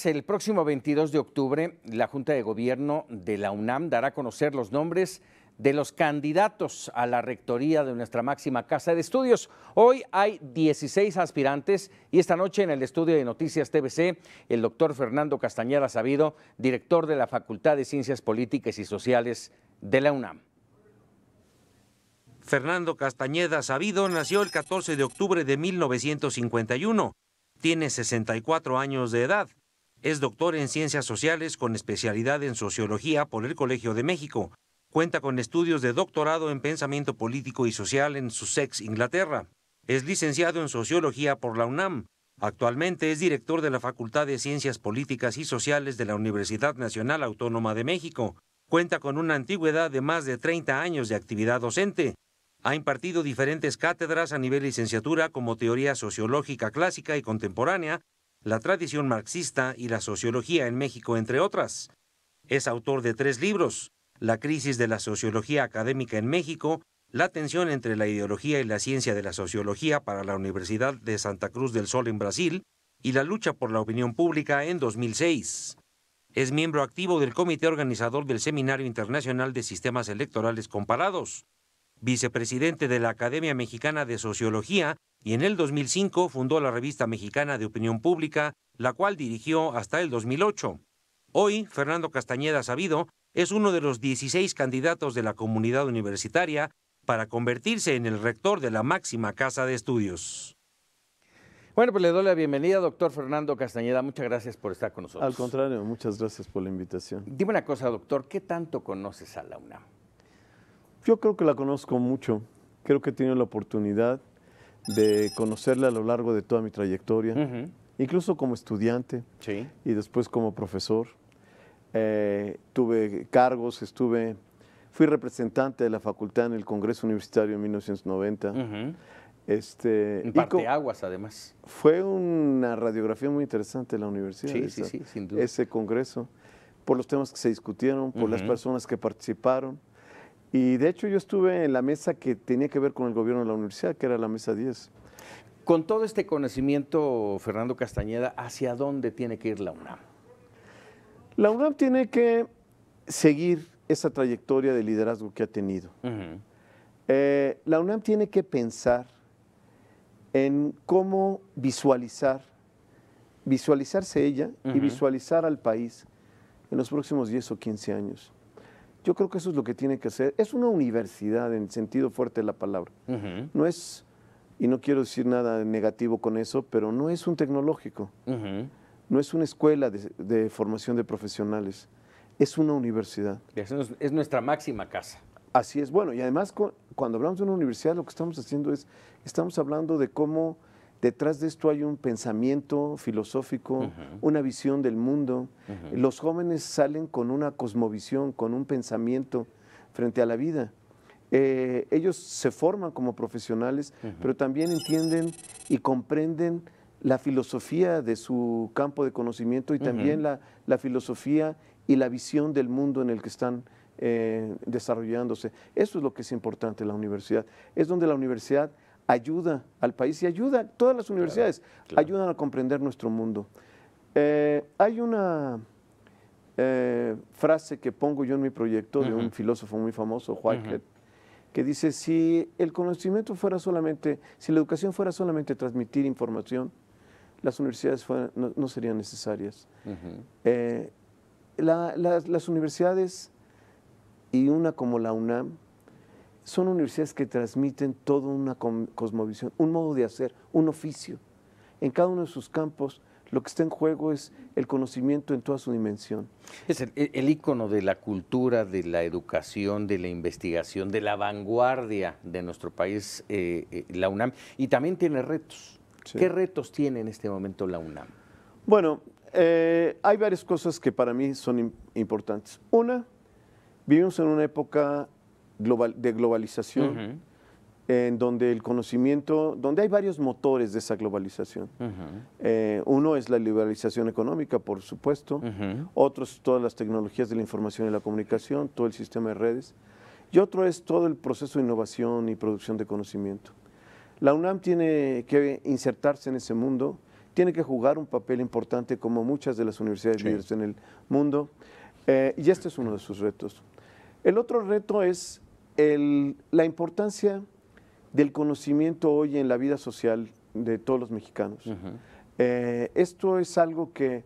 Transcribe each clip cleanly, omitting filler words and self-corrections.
El próximo 22 de octubre, la Junta de Gobierno de la UNAM dará a conocer los nombres de los candidatos a la rectoría de nuestra máxima casa de estudios. Hoy hay 16 aspirantes y esta noche en el estudio de Noticias TVC, el doctor Fernando Castañeda Sabido, director de la Facultad de Ciencias Políticas y Sociales de la UNAM. Fernando Castañeda Sabido nació el 14 de octubre de 1951. Tiene 64 años de edad. Es doctor en Ciencias Sociales con especialidad en Sociología por el Colegio de México. Cuenta con estudios de doctorado en Pensamiento Político y Social en Sussex, Inglaterra. Es licenciado en Sociología por la UNAM. Actualmente es director de la Facultad de Ciencias Políticas y Sociales de la Universidad Nacional Autónoma de México. Cuenta con una antigüedad de más de 30 años de actividad docente. Ha impartido diferentes cátedras a nivel licenciatura como Teoría Sociológica Clásica y Contemporánea, la tradición marxista y la sociología en México, entre otras. Es autor de 3 libros: La crisis de la sociología académica en México, La tensión entre la ideología y la ciencia de la sociología para la Universidad de Santa Cruz del Sol en Brasil, y La lucha por la opinión pública en 2006. Es miembro activo del comité organizador del Seminario Internacional de Sistemas Electorales Comparados, vicepresidente de la Academia Mexicana de Sociología, y en el 2005 fundó la Revista Mexicana de Opinión Pública, la cual dirigió hasta el 2008. Hoy, Fernando Castañeda Sabido es uno de los 16 candidatos de la comunidad universitaria para convertirse en el rector de la máxima casa de estudios. Bueno, pues le doy la bienvenida, doctor Fernando Castañeda. Muchas gracias por estar con nosotros. Al contrario, muchas gracias por la invitación. Dime una cosa, doctor, ¿qué tanto conoces a la UNAM? Yo creo que la conozco mucho. Creo que he tenido la oportunidad de conocerla a lo largo de toda mi trayectoria, incluso como estudiante y después como profesor. Tuve cargos, fui representante de la facultad en el Congreso Universitario en 1990. En parteaguas, además. Fue una radiografía muy interesante de la universidad. Sí, sin duda. Ese congreso, por los temas que se discutieron, por las personas que participaron. Y de hecho yo estuve en la mesa que tenía que ver con el gobierno de la universidad, que era la mesa 10. Con todo este conocimiento, Fernando Castañeda, ¿hacia dónde tiene que ir la UNAM? La UNAM tiene que seguir esa trayectoria de liderazgo que ha tenido. La UNAM tiene que pensar en cómo visualizarse ella y visualizar al país en los próximos 10 o 15 años. Yo creo que eso es lo que tiene que hacer. Es una universidad en el sentido fuerte de la palabra. No es, y no quiero decir nada negativo con eso, pero no es un tecnológico. No es una escuela de formación de profesionales. Es una universidad. Es nuestra máxima casa. Así es. Bueno, y además cuando hablamos de una universidad, lo que estamos haciendo es, estamos hablando de cómo detrás de esto hay un pensamiento filosófico, una visión del mundo. Los jóvenes salen con una cosmovisión, con un pensamiento frente a la vida. Ellos se forman como profesionales, pero también entienden y comprenden la filosofía de su campo de conocimiento y también la filosofía y la visión del mundo en el que están desarrollándose. Eso es lo que es importante en la universidad. Es donde la universidad ayuda al país y ayuda, todas las universidades ayudan a comprender nuestro mundo. Hay una frase que pongo yo en mi proyecto de un filósofo muy famoso, Whitehead, que dice: si el conocimiento fuera solamente, si la educación fuera solamente transmitir información, las universidades no serían necesarias. Las universidades, y una como la UNAM, son universidades que transmiten toda una cosmovisión, un modo de hacer, un oficio. En cada uno de sus campos, lo que está en juego es el conocimiento en toda su dimensión. Es el ícono de la cultura, de la educación, de la investigación, de la vanguardia de nuestro país, la UNAM, y también tiene retos. Sí. ¿Qué retos tiene en este momento la UNAM? Bueno, hay varias cosas que para mí son importantes. Una, vivimos en una época de globalización, en donde el conocimiento, donde hay varios motores de esa globalización. Uno es la liberalización económica, por supuesto. Otro es todas las tecnologías de la información y la comunicación, todo el sistema de redes. Y otro es todo el proceso de innovación y producción de conocimiento. La UNAM tiene que insertarse en ese mundo, tiene que jugar un papel importante como muchas de las universidades líderes en el mundo, y este es uno de sus retos. El otro reto es la importancia del conocimiento hoy en la vida social de todos los mexicanos. Esto es algo que,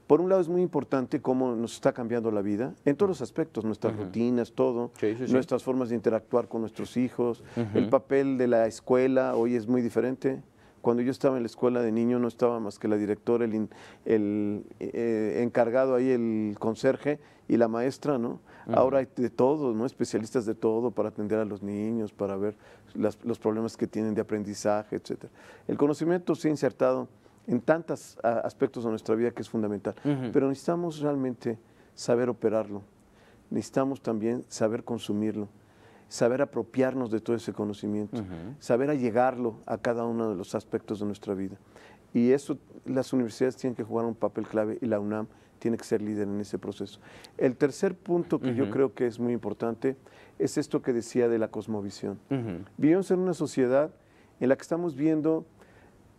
por un lado, es muy importante cómo nos está cambiando la vida, en todos los aspectos, nuestras rutinas, todo, nuestras formas de interactuar con nuestros hijos, el papel de la escuela hoy es muy diferente. Cuando yo estaba en la escuela de niño no estaba más que la directora, el encargado ahí, el conserje y la maestra, ¿no? Ahora hay de todo, ¿no? Especialistas de todo para atender a los niños, para ver los problemas que tienen de aprendizaje, etc. El conocimiento se ha insertado en tantos aspectos de nuestra vida que es fundamental, pero necesitamos realmente saber operarlo, necesitamos también saber consumirlo, saber apropiarnos de todo ese conocimiento, saber allegarlo a cada uno de los aspectos de nuestra vida. Y eso las universidades tienen que jugar un papel clave y la UNAM tiene que ser líder en ese proceso. El tercer punto que yo creo que es muy importante es esto que decía de la cosmovisión. Vivimos en una sociedad en la que estamos viendo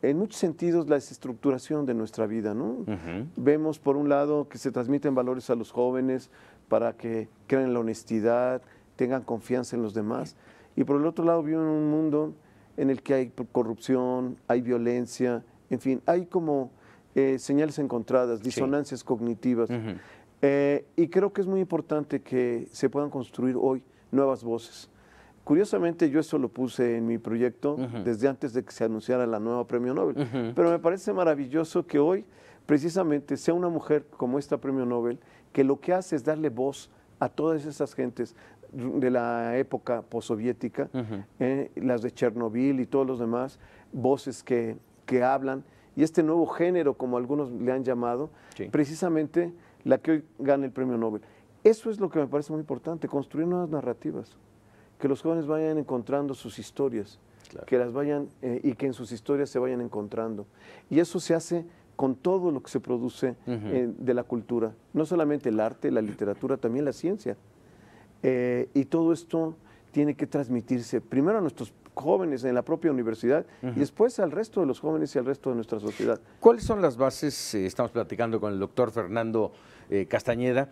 en muchos sentidos la desestructuración de nuestra vida, ¿no? Vemos por un lado que se transmiten valores a los jóvenes para que crean en la honestidad, tengan confianza en los demás, y por el otro lado vivimos en un mundo en el que hay corrupción, hay violencia, en fin, hay como señales encontradas, disonancias cognitivas, y creo que es muy importante que se puedan construir hoy nuevas voces. Curiosamente, yo eso lo puse en mi proyecto desde antes de que se anunciara la nueva Premio Nobel, pero me parece maravilloso que hoy precisamente sea una mujer como esta Premio Nobel, que lo que hace es darle voz a todas esas gentes de la época postsoviética, las de Chernobyl y todos los demás, voces que hablan, y este nuevo género, como algunos le han llamado, precisamente la que hoy gana el Premio Nobel. Eso es lo que me parece muy importante, construir nuevas narrativas, que los jóvenes vayan encontrando sus historias, que las vayan y que en sus historias se vayan encontrando. Y eso se hace con todo lo que se produce de la cultura, no solamente el arte, la literatura, también la ciencia. Y todo esto tiene que transmitirse primero a nuestros jóvenes en la propia universidad y después al resto de los jóvenes y al resto de nuestra sociedad. ¿Cuáles son las bases? Estamos platicando con el doctor Fernando Castañeda,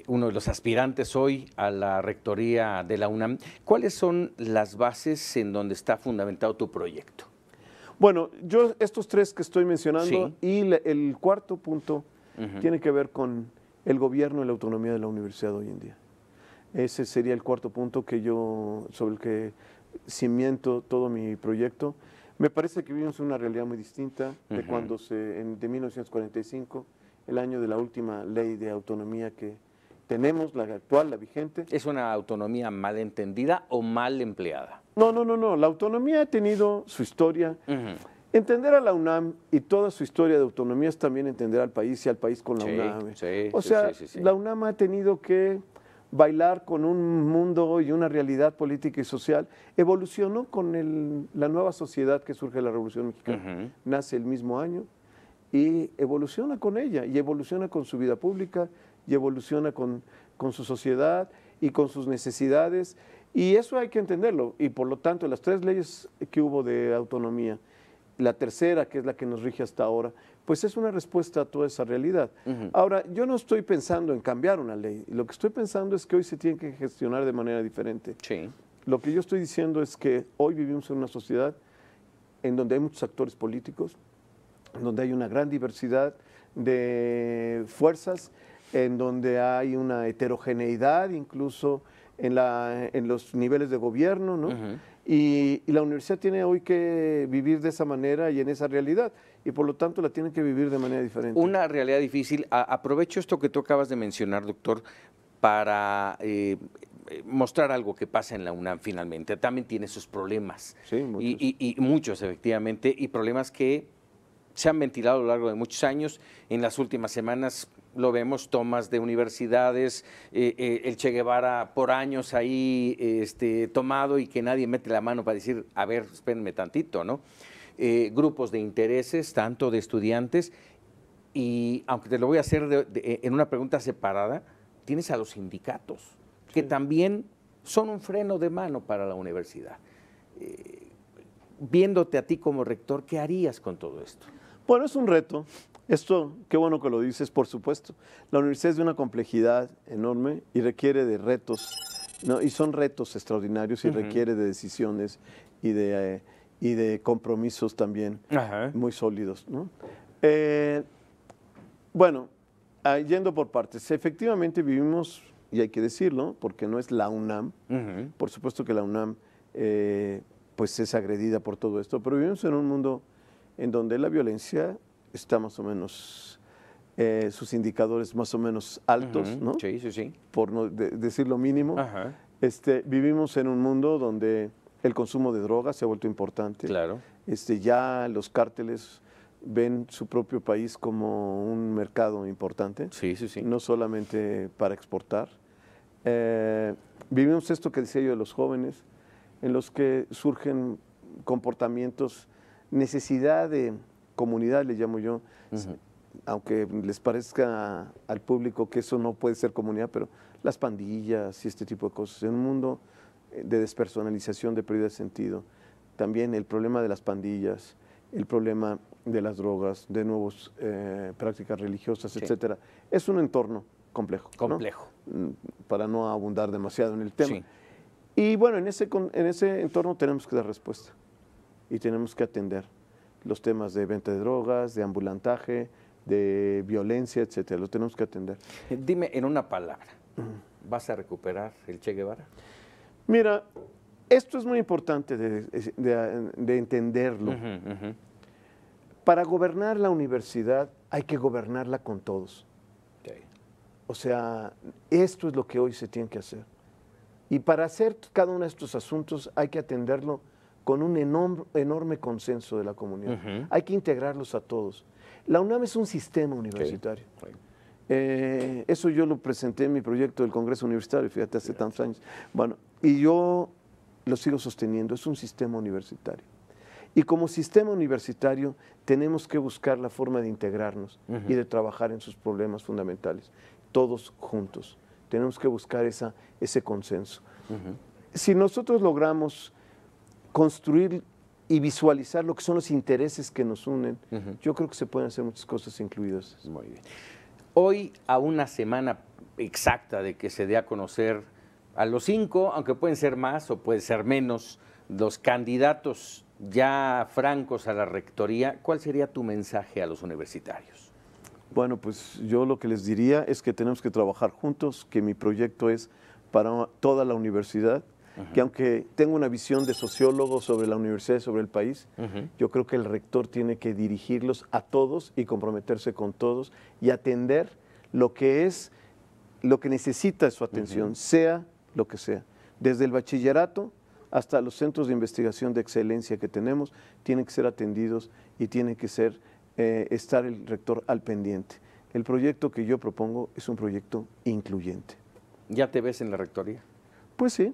uno de los aspirantes hoy a la rectoría de la UNAM. ¿Cuáles son las bases en donde está fundamentado tu proyecto? Bueno, yo estos tres que estoy mencionando y el cuarto punto tiene que ver con el gobierno y la autonomía de la universidad hoy en día. Ese sería el cuarto punto sobre el que cimiento todo mi proyecto. Me parece que vivimos una realidad muy distinta de cuando de 1945, el año de la última ley de autonomía que tenemos, la actual, la vigente. ¿Es una autonomía mal entendida o mal empleada? No. La autonomía ha tenido su historia. Entender a la UNAM y toda su historia de autonomía es también entender al país y al país con la UNAM. La UNAM ha tenido que bailar con un mundo y una realidad política y social. Evolucionó con la nueva sociedad que surge de la Revolución Mexicana. Nace el mismo año y evoluciona con ella, y evoluciona con su vida pública, y evoluciona con su sociedad y con sus necesidades. Y eso hay que entenderlo. Y por lo tanto, las tres leyes que hubo de autonomía, la tercera, que es la que nos rige hasta ahora, pues es una respuesta a toda esa realidad. Ahora, yo no estoy pensando en cambiar una ley. Lo que estoy pensando es que hoy se tiene que gestionar de manera diferente. Lo que yo estoy diciendo es que hoy vivimos en una sociedad en donde hay muchos actores políticos, en donde hay una gran diversidad de fuerzas, en donde hay una heterogeneidad incluso en los niveles de gobierno, ¿no? Y la universidad tiene hoy que vivir de esa manera y en esa realidad, y por lo tanto la tiene que vivir de manera diferente. Una realidad difícil. Aprovecho esto que tú acabas de mencionar, doctor, para mostrar algo que pasa en la UNAM finalmente. También tiene sus problemas, y muchos efectivamente, y problemas que se han ventilado a lo largo de muchos años. En las últimas semanas lo vemos, tomas de universidades, el Che Guevara por años ahí tomado y que nadie mete la mano para decir, a ver, espérenme tantito, ¿no? Grupos de intereses, tanto de estudiantes, y aunque te lo voy a hacer en una pregunta separada, tienes a los sindicatos, que también son un freno de mano para la universidad. Viéndote a ti como rector, ¿qué harías con todo esto? Bueno, es un reto. Esto, qué bueno que lo dices, por supuesto. La universidad es de una complejidad enorme y requiere de retos, ¿no? Y son retos extraordinarios y requiere de decisiones y de compromisos también muy sólidos, ¿no? Bueno, yendo por partes, efectivamente vivimos, y hay que decirlo, porque no es la UNAM, por supuesto que la UNAM pues es agredida por todo esto, pero vivimos en un mundo en donde la violencia está más o menos, sus indicadores más o menos altos, ¿no? Sí, sí, sí. Por no decir lo mínimo. Vivimos en un mundo donde el consumo de drogas se ha vuelto importante. Claro. Ya los cárteles ven su propio país como un mercado importante. Sí, sí, sí. No solamente para exportar. Vivimos esto que decía yo de los jóvenes, en los que surgen comportamientos, necesidad de comunidad, le llamo yo, aunque les parezca al público que eso no puede ser comunidad, pero las pandillas y este tipo de cosas, en un mundo de despersonalización, de pérdida de sentido, también el problema de las pandillas, el problema de las drogas, de nuevas prácticas religiosas, etcétera, es un entorno complejo. Complejo. ¿No? Para no abundar demasiado en el tema. Sí. Y bueno, en ese entorno tenemos que dar respuesta y tenemos que atender los temas de venta de drogas, de ambulantaje, de violencia, etcétera. Lo tenemos que atender. Dime en una palabra, ¿vas a recuperar el Che Guevara? Mira, esto es muy importante de entenderlo. Para gobernar la universidad hay que gobernarla con todos. O sea, esto es lo que hoy se tiene que hacer. Y para hacer cada uno de estos asuntos hay que atenderlo con un enorme consenso de la comunidad. Hay que integrarlos a todos. La UNAM es un sistema universitario. Eso yo lo presenté en mi proyecto del Congreso Universitario, fíjate, hace tantos años. Bueno, y yo lo sigo sosteniendo, es un sistema universitario. Y como sistema universitario tenemos que buscar la forma de integrarnos y de trabajar en sus problemas fundamentales, todos juntos. Tenemos que buscar ese consenso. Si nosotros logramos construir y visualizar lo que son los intereses que nos unen, yo creo que se pueden hacer muchas cosas incluidas. Muy bien. Hoy, a una semana exacta de que se dé a conocer a los 5, aunque pueden ser más o pueden ser menos, los candidatos ya francos a la rectoría, ¿cuál sería tu mensaje a los universitarios? Bueno, pues yo lo que les diría es que tenemos que trabajar juntos, que mi proyecto es para toda la universidad, que aunque tengo una visión de sociólogo sobre la universidad y sobre el país, yo creo que el rector tiene que dirigirlos a todos y comprometerse con todos y atender lo que necesita su atención, sea lo que sea. Desde el bachillerato hasta los centros de investigación de excelencia que tenemos, tienen que ser atendidos y tiene que estar el rector al pendiente. El proyecto que yo propongo es un proyecto incluyente. ¿Ya te ves en la rectoría? Pues sí.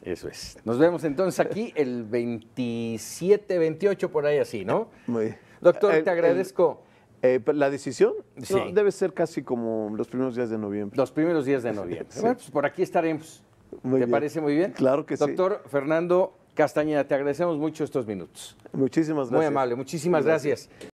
Eso es. Nos vemos entonces aquí el 27, 28, por ahí así, ¿no? Muy bien. Doctor, te agradezco. ¿La decisión? Sí. No, debe ser casi como los primeros días de noviembre. Los primeros días de noviembre. Sí. Bueno, pues por aquí estaremos. ¿Te parece muy bien? Claro que sí. Doctor Fernando Castañeda, te agradecemos mucho estos minutos. Muchísimas gracias. Muy amable, muchísimas gracias.